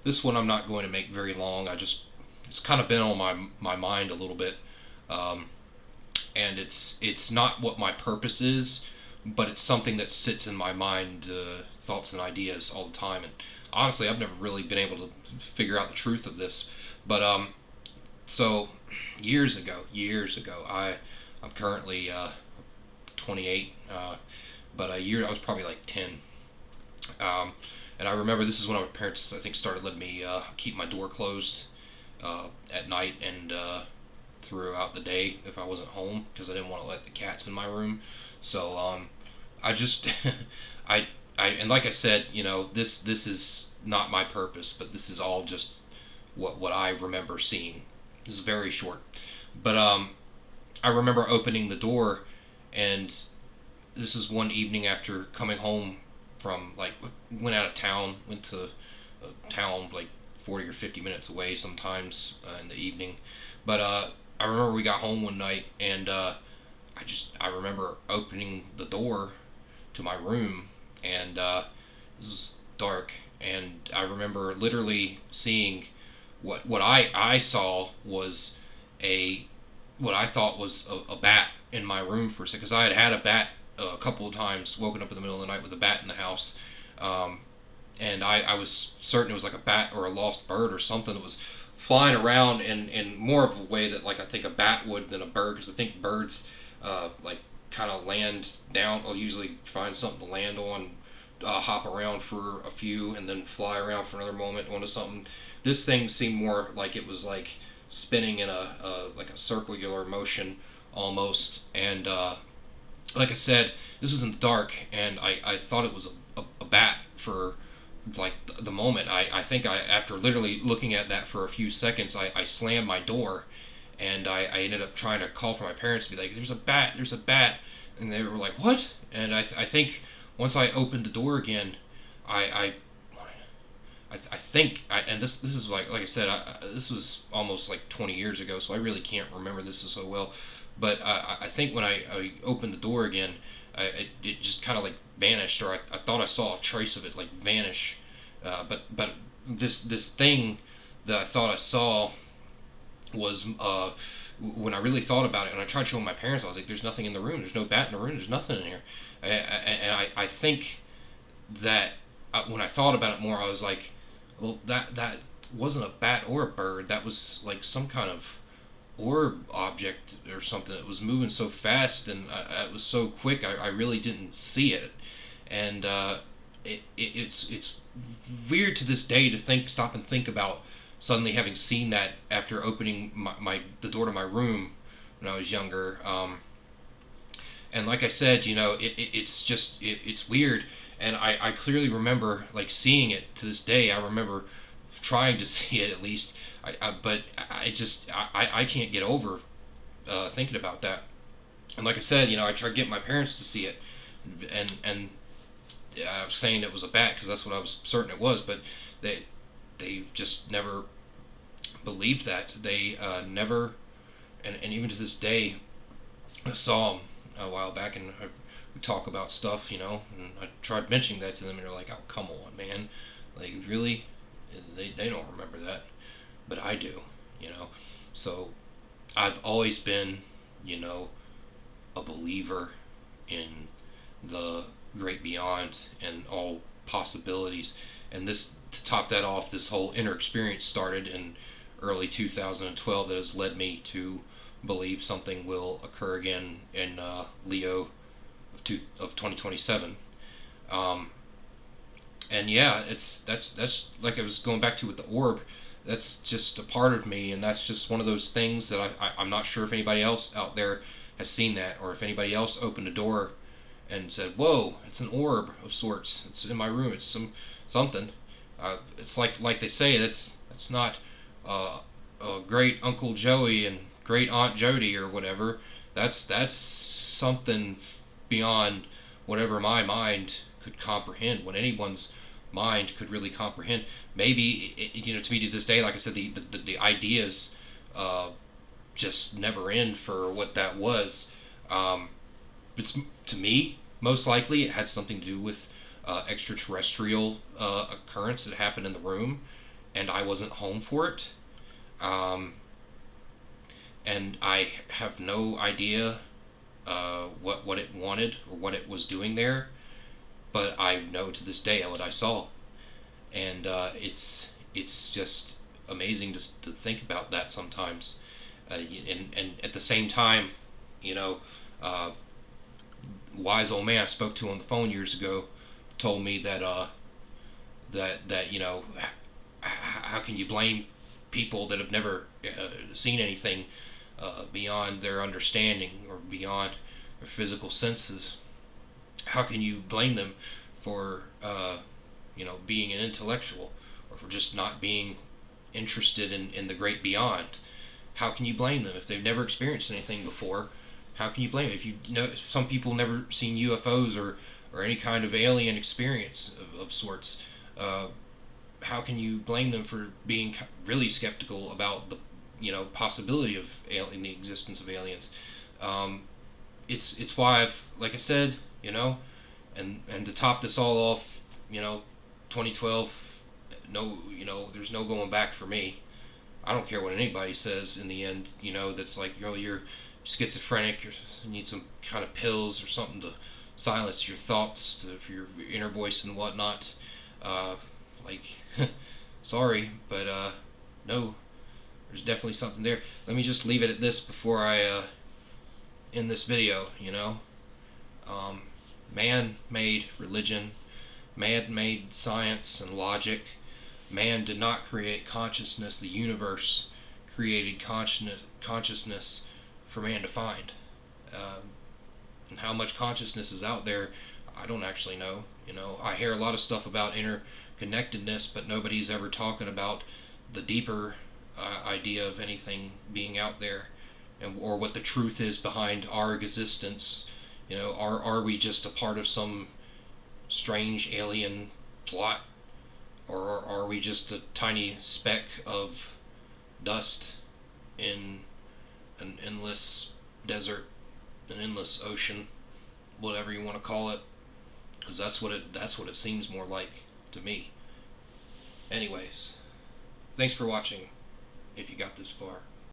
this one I'm not going to make very long. It's kind of been on my mind a little bit, um, and it's not what my purpose is, but it's something that sits in my mind, thoughts and ideas all the time. And honestly, I've never really been able to figure out the truth of this. But so years ago, I'm currently 28, but a year I was probably like 10. Um, and I remember this is when my parents, I think, started letting me keep my door closed at night and throughout the day if I wasn't home because I didn't want to let the cats in my room. So I just, and like I said, this is not my purpose, but this is all just what I remember seeing. This is very short, but I remember opening the door, and this is one evening after coming home from like went out of town, went to a town like 40 or 50 minutes away sometimes in the evening. But I remember we got home one night, and I remember opening the door to my room, and it was dark, and I remember literally seeing what I saw was a what I thought was a bat in my room for a second, because I had had a bat a couple of times, woken up in the middle of the night with a bat in the house. Um, and I was certain it was like a bat or a lost bird or something that was flying around in more of a way that like I think a bat would than a bird, because I think birds like kind of land down or usually find something to land on, hop around for a few and then fly around for another moment onto something. This thing seemed more like it was like spinning in a like a circular motion almost, and like I said, this was in the dark, and I thought it was a bat for like the moment. I think after literally looking at that for a few seconds, I slammed my door, and I ended up trying to call for my parents to be like, there's a bat, and they were like, what? And I think once I opened the door again, I I think and this is like I said, this was almost like 20 years ago, so I really can't remember this so well. But I think when I opened the door again, it just kind of like vanished, or I thought I saw a trace of it like vanish. But this thing that I thought I saw was when I really thought about it, and I tried showing my parents, I was like, "There's nothing in the room. There's no bat in the room. There's nothing in here." And I think that when I thought about it more, I was like, well, that wasn't a bat or a bird. That was like some kind of orb object or something. It was moving so fast, and it was so quick. I really didn't see it, and it's weird to this day to stop and think about suddenly having seen that after opening the door to my room when I was younger. And like I said, it's just it's weird, and I clearly remember like seeing it to this day. I remember trying to see it at least. But I can't get over thinking about that. And like I said, I tried getting my parents to see it, and I was saying it was a bat because that's what I was certain it was, but they just never believed that. They never, and even to this day, I saw them a while back, and we talk about stuff, and I tried mentioning that to them, and they're like, "Oh, come on, man, like really." They don't remember that, but I do, you know. So I've always been, you know, a believer in the great beyond and all possibilities. And this, to top that off, this whole inner experience started in early 2012 that has led me to believe something will occur again in Leo of 2027. Um, and yeah, that's like I was going back to with the orb. That's just a part of me, and that's just one of those things that I'm not sure if anybody else out there has seen that, or if anybody else opened a door and said, "Whoa, it's an orb of sorts. It's in my room. It's something." It's like they say, that's not great Uncle Joey and great Aunt Jody or whatever. That's something beyond whatever my mind could comprehend. When anyone's mind could really comprehend. Maybe to me to this day, like I said, the ideas just never end for what that was. Um, it's to me most likely it had something to do with extraterrestrial occurrence that happened in the room, and I wasn't home for it. Um, and I have no idea what it wanted or what it was doing there, but I know to this day what I saw, and it's just amazing to think about that sometimes. And at the same time, you know, uh, wise old man I spoke to on the phone years ago told me that that how can you blame people that have never seen anything beyond their understanding or beyond their physical senses? How can you blame them for being an intellectual, or for just not being interested in the great beyond? How can you blame them if they've never experienced anything before? How can you blame them if some people never seen UFOs or any kind of alien experience of sorts? Uh, how can you blame them for being really skeptical about the possibility of the existence of aliens? Um, it's why I've, like I said, and to top this all off, 2012, no, there's no going back for me. I don't care what anybody says in the end, that's like, you're schizophrenic, you need some kind of pills or something to silence your thoughts, for your inner voice and whatnot. Like, sorry, but no, there's definitely something there. Let me just leave it at this before I end this video, Um, man-made religion, man-made science and logic. Man did not create consciousness. The universe created consciousness for man to find. And how much consciousness is out there, I don't actually know. I hear a lot of stuff about interconnectedness, but nobody's ever talking about the deeper idea of anything being out there, or what the truth is behind our existence. Are we just a part of some strange alien plot, or are we just a tiny speck of dust in an endless desert, an endless ocean, whatever you want to call it? Because that's what it seems more like to me. Anyways, thanks for watching, if you got this far.